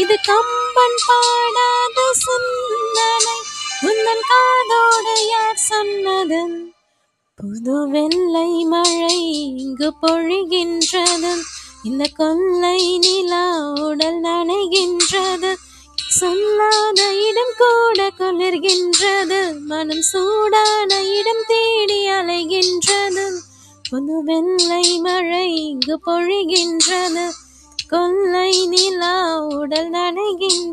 இது கம்பன் பாடாத சிந்தனை, உந்தன் காதோடு யார் சொன்னது? புது வெள்ளை மழை இங்கு பொழிகின்றது, இந்த கொள்ளை நிலா உடல் நனைகின்றது. சொல்லாத இடம் கூட குளிர்கின்றது, மனம் சூடான இடம் தேடி அலைகின்றது. புது வெள்ளை மழை இங்கு பொழிகின்றது, கொள்ளை நிலா உடல் நனைகின்றது.